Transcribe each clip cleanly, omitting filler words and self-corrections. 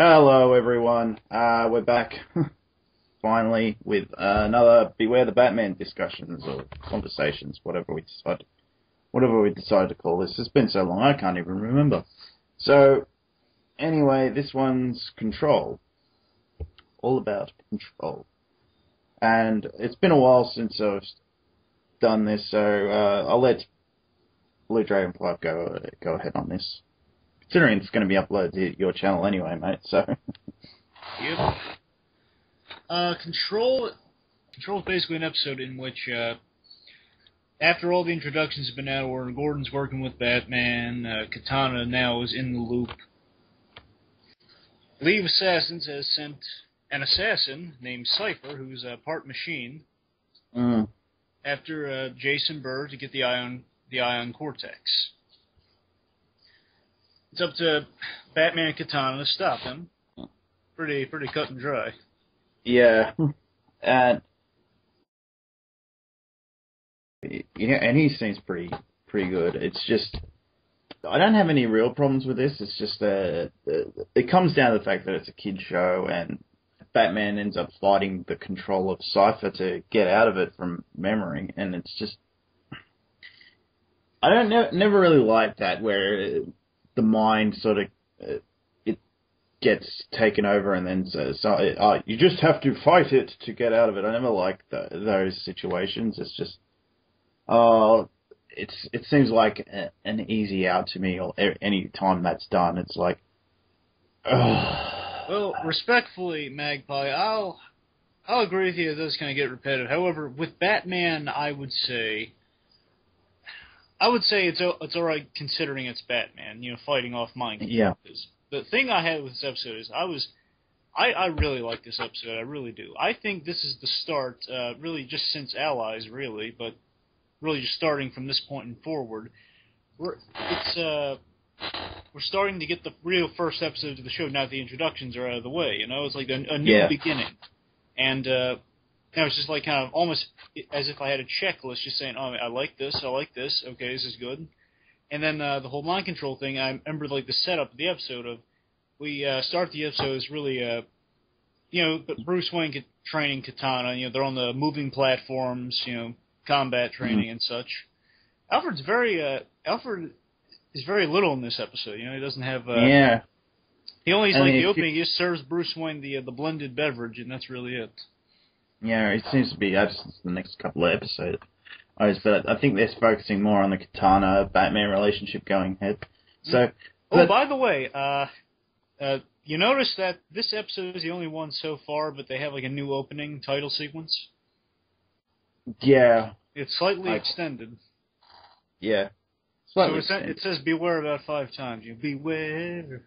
Hello, everyone. We're back finally with another Beware the Batman discussions or conversations, whatever we decide to call this. It's been so long, I can't even remember. So, anyway, this one's Control. All about Control. And it's been a while since I've done this, so I'll let bluedragonfive go ahead on this. Considering it's going to be uploaded to your channel anyway, mate, so... Yep. Control is basically an episode in which, after all the introductions have been out, where Gordon's working with Batman, Katana now is in the loop. League of Assassins has sent an assassin named Cypher, who's a part machine, after Jason Burr to get the Ion Cortex. It's up to Batman and Katana to stop him. Pretty cut and dry. Yeah, and he seems pretty good. It's just I don't have any real problems with this. It's just it comes down to the fact that it's a kid show, and Batman ends up fighting the control of Cypher to get out of it from memory, and it's just I never really liked that where the mind sort of it gets taken over and then says, you just have to fight it to get out of it. I never liked those situations. It's just, it seems like an easy out to me, or any time that's done, it's like, Well, respectfully, Magpie, I'll agree with you. It does kind of get repetitive. However, with Batman, I would say it's all right considering it's Batman, fighting off mind control. Yeah. The thing I had with this episode is I really like this episode. I really do. I think this is the start, really just since Allies, really, but really just starting from this point and forward. We're starting to get the real first episodes of the show now that the introductions are out of the way. It's like a new beginning, and it's just like kind of almost as if I had a checklist, just saying, I like this, okay, this is good. And then the whole mind control thing, I remember like the setup of the episode of, we start the episode as really, Bruce Wayne training Katana, they're on the moving platforms, combat training and such. Alfred is very little in this episode, he doesn't have, he only, the opening, he just serves Bruce Wayne the blended beverage, and that's really it. Yeah, it seems to be absent the next couple of episodes. But I think they're focusing more on the Katana-Batman relationship going ahead. So, by the way, you notice that this episode is the only one so far, but they have like a new opening title sequence? Yeah. It's slightly extended. Yeah. Slightly extended. It says beware about 5 times. Beware.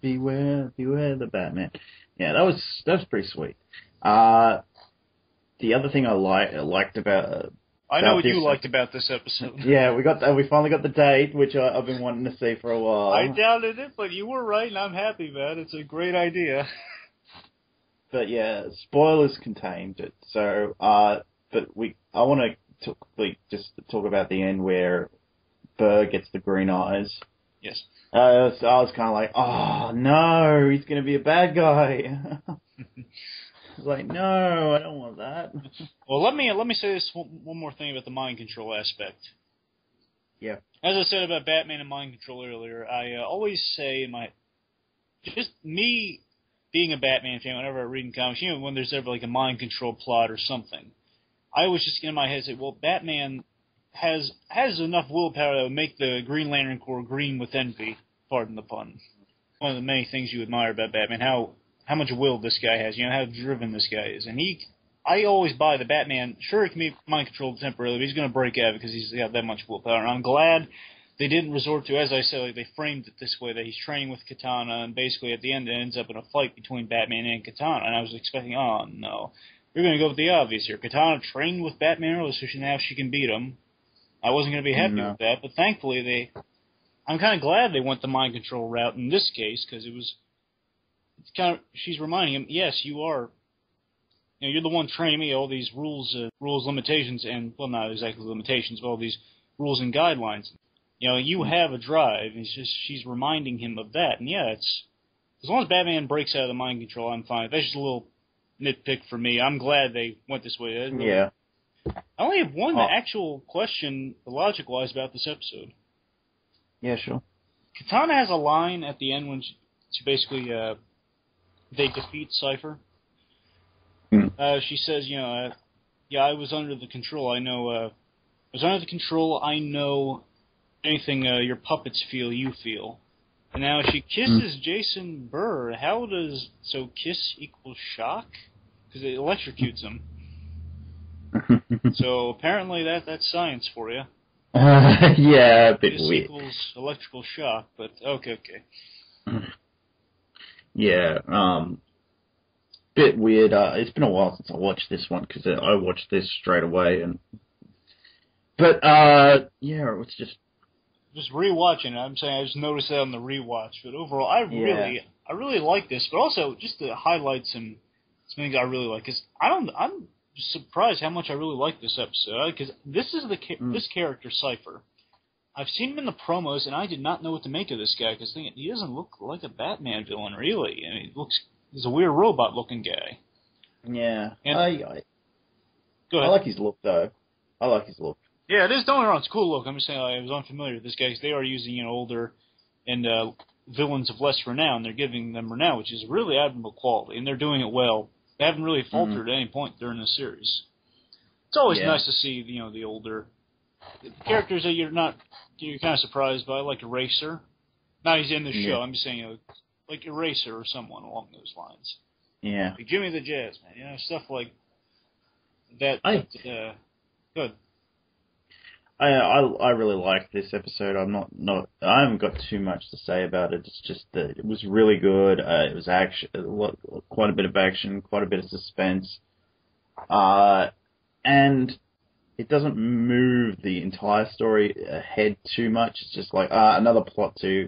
Beware the Batman. Yeah, that was pretty sweet. The other thing I liked about I know what you liked about this episode. Yeah, we finally got the date, which I've been wanting to see for a while. I doubted it, but you were right, and I'm happy, man. It's a great idea. But yeah, spoilers contained. So, I want to just talk about the end where Burr gets the green eyes. Yes. So I was kind of like, oh no, he's going to be a bad guy. Like, no, I don't want that. Well, let me say this one more thing about the mind control aspect. Yeah. As I said about Batman and mind control earlier, I always say just me being a Batman fan, whenever I'm reading comics, when there's ever like a mind control plot or something, I always just get in my head say, well, Batman has enough willpower that would make the Green Lantern Corps green with envy, pardon the pun. One of the many things you admire about Batman, how much will this guy has, how driven this guy is. And I always buy the Batman, sure, it can be mind controlled temporarily, but he's going to break out because he's got that much willpower. And I'm glad they didn't resort to, as I said, like they framed it this way, that he's training with Katana, and basically at the end it ends up in a fight between Batman and Katana. And I was expecting, oh no, you're going to go with the obvious here. Katana trained with Batman earlier, so now she can beat him. I wasn't going to be happy with that, but thankfully I'm kind of glad they went the mind control route in this case, because she's reminding him, yes, you are, you're the one training me all these rules, limitations, and, well, not exactly limitations, but all these rules and guidelines. You have a drive, and she's reminding him of that, and yeah, as long as Batman breaks out of the mind control, I'm fine. That's just a little nitpick for me. I'm glad they went this way. Really, yeah. I only have one actual question, logic-wise, about this episode. Yeah, sure. Katana has a line at the end when she basically they defeat Cypher. She says, yeah, I was under the control. I know. I know anything your puppets feel, you feel. And now she kisses Jason Burr. How does kiss equal shock? Because it electrocutes him. So apparently that's science for you. Yeah, a bit kiss weird. Equals electrical shock, but okay. Yeah, bit weird. It's been a while since I watched this one because I watched this straight away, but yeah, it was just rewatching. I'm saying I just noticed that on the rewatch, but overall, I really like this. But also, just to highlight some things I really like, because I'm just surprised how much I really like this episode. Because this is this character Cypher. I've seen him in the promos, and I did not know what to make of this guy because he doesn't look like a Batman villain, really. I mean, he's a weird robot-looking guy. Yeah, and, go ahead. I like his look, though. I like his look. Yeah, it is. Don't get me wrong, it's a cool look. I'm just saying I was unfamiliar with this guy because they are using older and villains of less renown. They're giving them renown, which is really admirable quality, and they're doing it well. They haven't really faltered at any point during the series. It's always nice to see the older characters that you're kind of surprised by, like Eraser. Now he's in the show. I'm just saying, like Eraser or someone along those lines. Yeah. Like Jimmy the Jazz Man, stuff like that. Good. I really liked this episode. I haven't got too much to say about it. It's just that it was really good. It was action, quite a bit of action, quite a bit of suspense, and it doesn't move the entire story ahead too much. It's just like another plot to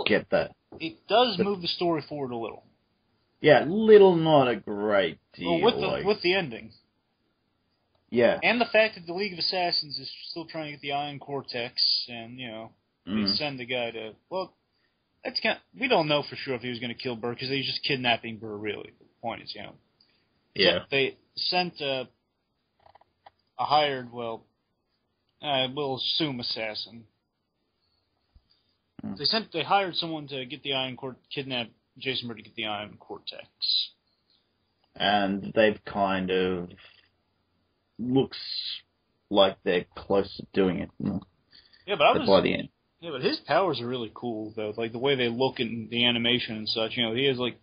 get that. It does move the story forward a little. Yeah, little, not a great deal. Well, with the ending. Yeah. And the fact that the League of Assassins is still trying to get the Ion Cortex, and, they send the guy to... Well, that's we don't know for sure if he was going to kill Burr, because he's just kidnapping Burr, really. The point is, Yeah. So they sent a hired, we'll assume assassin. They hired someone to get the kidnap Jason Burr to get the Ion Cortex. And they've kind of... looks like they're close to doing it. Yeah, but by the end. Yeah, but his powers are really cool, though. Like the way they look in the animation and such. He is like.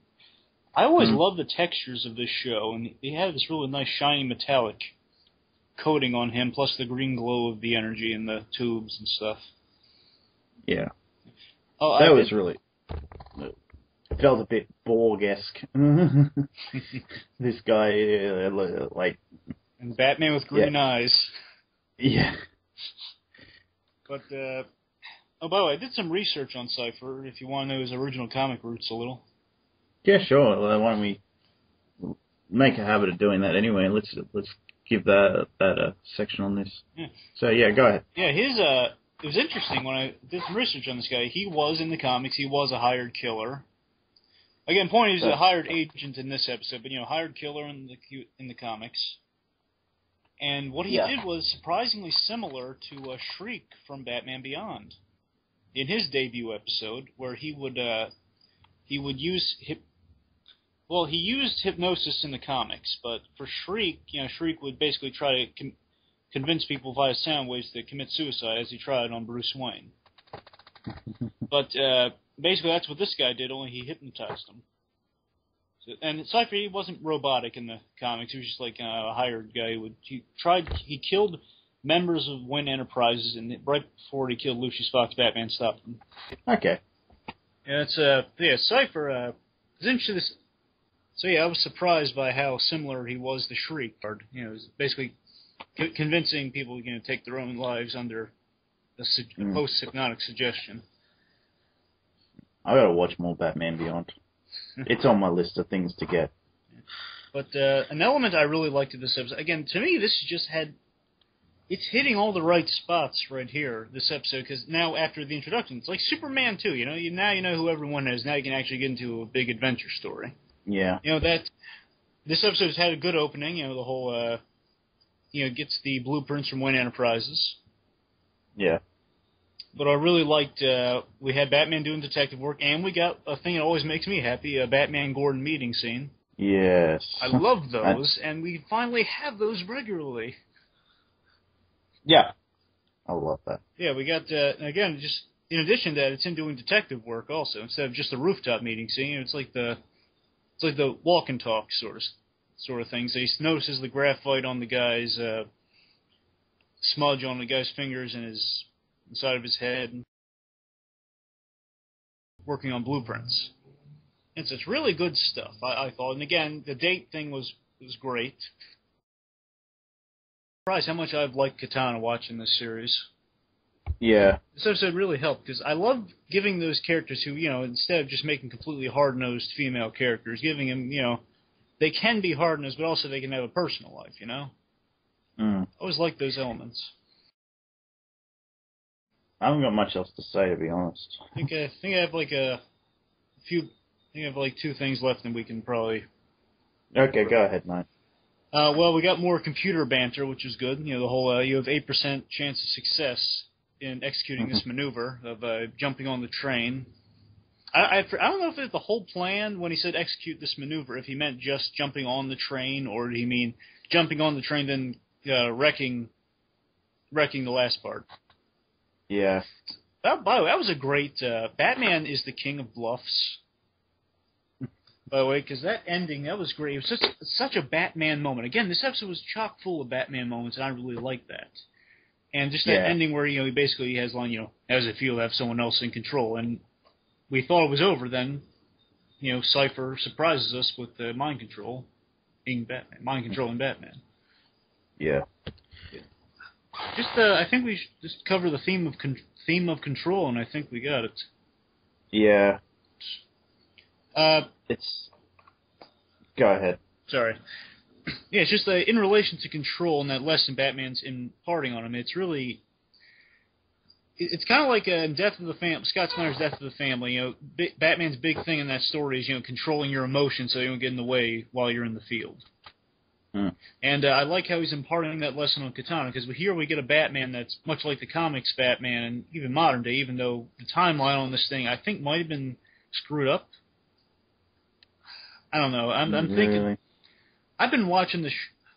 I always love the textures of this show, and he had this really nice shiny metallic coating on him, plus the green glow of the energy in the tubes and stuff. Yeah. Oh, that was really. It felt a bit Borg-esque. This guy, like. And Batman with green eyes. Yeah. But, by the way, I did some research on Cypher, if you want to know his original comic roots a little. Yeah, sure. Well, why don't we make a habit of doing that anyway? Let's give that a section on this. Yeah. So, yeah, go ahead. Yeah, it was interesting when I did some research on this guy. He was in the comics. He was a hired killer. Again, point is, he's a hired agent in this episode, but, hired killer in the comics. And what he did was surprisingly similar to Shriek from Batman Beyond. In his debut episode, where he would use he used hypnosis in the comics, but for Shriek, Shriek would basically try to convince people via sound waves to commit suicide, as he tried on Bruce Wayne. But basically, that's what this guy did. Only he hypnotized him. And Cypher, he wasn't robotic in the comics. He was just like a hired guy. He killed members of Wayne Enterprises, and right before he killed Lucius Fox, Batman stopped him. Okay. Yeah, Cypher is interesting. So I was surprised by how similar he was to Shriek. It was basically convincing people to take their own lives under a post-hypnotic suggestion. I gotta watch more Batman Beyond. It's on my list of things to get. But an element I really liked in this episode, again, to me, this just had it's hitting all the right spots right here, this episode, because now after the introduction, it's like Superman 2, you know? Now you know who everyone is. Now you can actually get into a big adventure story. Yeah. You know, this episode's had a good opening, you know, the whole, gets the blueprints from Wayne Enterprises. Yeah. But I really liked, we had Batman doing detective work, and we got a thing that always makes me happy, a Batman-Gordon meeting scene. Yes. I love those, and we finally have those regularly. Yeah. I love that. Yeah, we got, again, just in addition to that, it's him doing detective work also, instead of just a rooftop meeting scene. It's like the walk and talk sort of thing. So he notices the graphite on the guy's, smudge on the guy's fingers and inside of his head, working on blueprints. And so it's really good stuff, I thought. And again, the date thing was great. Surprised how much I've liked Katana watching this series. Yeah. This episode really helped, because I love giving those characters who, you know, instead of just making completely hard-nosed female characters, giving them, you know, they can be hard-nosed, but also they can have a personal life, you know? I always like those elements. I haven't got much else to say, to be honest. I think I have like I have like 2 things left, and we can probably... Okay, go ahead, mate. Well, we got more computer banter, which is good. You know, the whole, you have 8% chance of success in executing this maneuver of jumping on the train. I don't know if it's the whole plan when he said execute this maneuver, if he meant just jumping on the train, or did he mean jumping on the train then wrecking the last part. Yeah. By the way, that was a great... Batman is the king of bluffs. By the way, because that ending, that was great. It was such a Batman moment. Again, this episode was chock full of Batman moments, and I really liked that. And just that ending where, you know, he basically has line, you know, how does it feel to have someone else in control? And we thought it was over then. You know, Cypher surprises us with mind control, being Batman, mind controlling Batman. Yeah. Just, I think we should just cover the theme of control, and I think we got it. Yeah. Go ahead. Sorry. Yeah, it's just in relation to control and that lesson Batman's imparting on him. It's really, it's kind of like in Death of the Family, Scott Snyder's Death of the Family. You know, Batman's big thing in that story is, you know, controlling your emotions so you don't get in the way while you're in the field. And I like how he's imparting that lesson on Katana, because here we get a Batman that's much like the comics Batman, and even modern day, even though the timeline on this thing I think might have been screwed up. I don't know. I'm thinking. I've been watching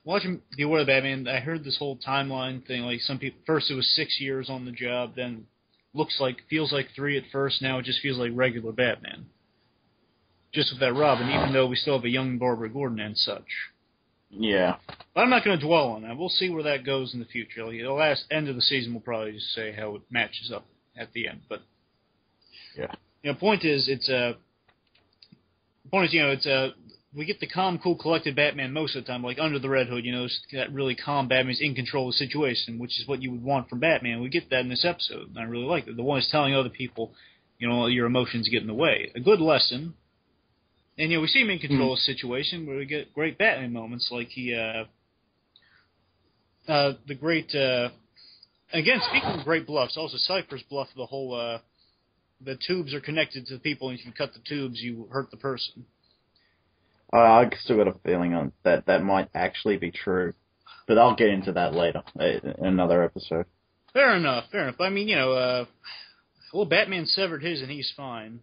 watching Beware the Batman. I heard this whole timeline thing. Like some people, first it was 6 years on the job, then feels like 3 at first. Now it just feels like regular Batman. Just with that Robin, even though we still have a young Barbara Gordon and such. Yeah. But I'm not going to dwell on that. We'll see where that goes in the future. Like, the end of the season, we'll probably just say how it matches up at the end. But yeah. You know, point is, we get the calm, cool, collected Batman most of the time, like under the Red Hood, you know, that really calm Batman's in control of the situation, which is what you would want from Batman. We get that in this episode, and I really like it. The one is telling other people, you know, your emotions get in the way. A good lesson. And, you know, we see him in control of the situation, where we get great Batman moments, like again, speaking of great bluffs, also Cypher's bluff, the whole, the tubes are connected to the people, and if you cut the tubes, you hurt the person. I still got a feeling on that might actually be true, but I'll get into that later in another episode. Fair enough. I mean, you know, Batman severed his and he's fine.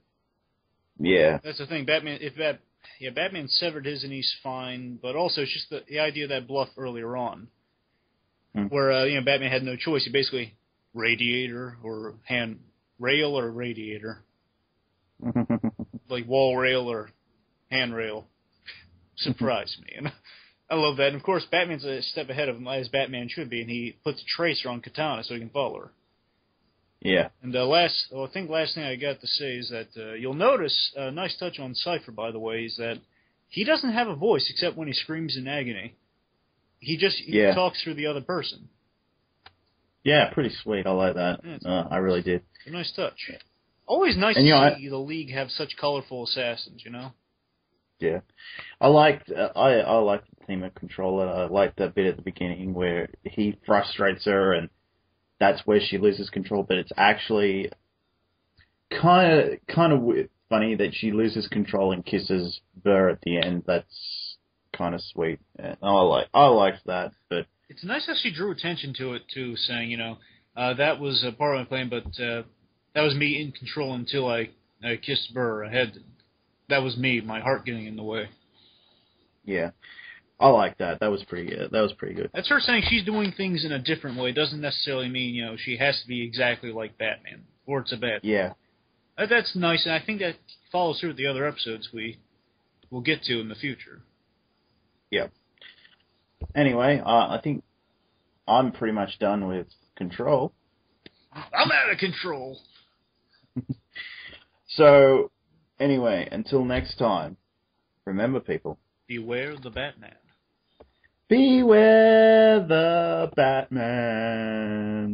Yeah. That's the thing. Batman severed his and he's fine, but also it's just the idea of that bluff earlier on, where you know, Batman had no choice. He basically radiator or hand rail or radiator, like wall rail or handrail. Surprised me, and I love that. And of course, Batman's a step ahead of him, as Batman should be, and he puts a tracer on Katana so he can follow her. Yeah. And last thing I got to say is that you'll notice a nice touch on Cypher, by the way, is that he doesn't have a voice except when he screams in agony. He talks through the other person. Yeah, pretty sweet. I like that. Yeah, I really did. It's a nice touch. Always nice to see the League have such colorful assassins, you know? Yeah. I liked I liked the theme of Controller. I liked that bit at the beginning where he frustrates her and that's where she loses control, but it's actually kind of funny that she loses control and kisses Burr at the end. That's kind of sweet. And I liked that, but It's nice how she drew attention to it too, saying, that was a part of my plan, but that was me in control until I kissed Burr. That was me, my heart getting in the way. yeah, I like that. That was pretty good. That's her saying she's doing things in a different way. It doesn't necessarily mean, she has to be exactly like Batman, or it's a bad thing. Yeah. That's nice, and I think that follows through with the other episodes we'll get to in the future. Yeah. Anyway, I think I'm pretty much done with Control. I'm out of control. So, anyway, until next time, remember, people. Beware the Batman. Beware the Batman.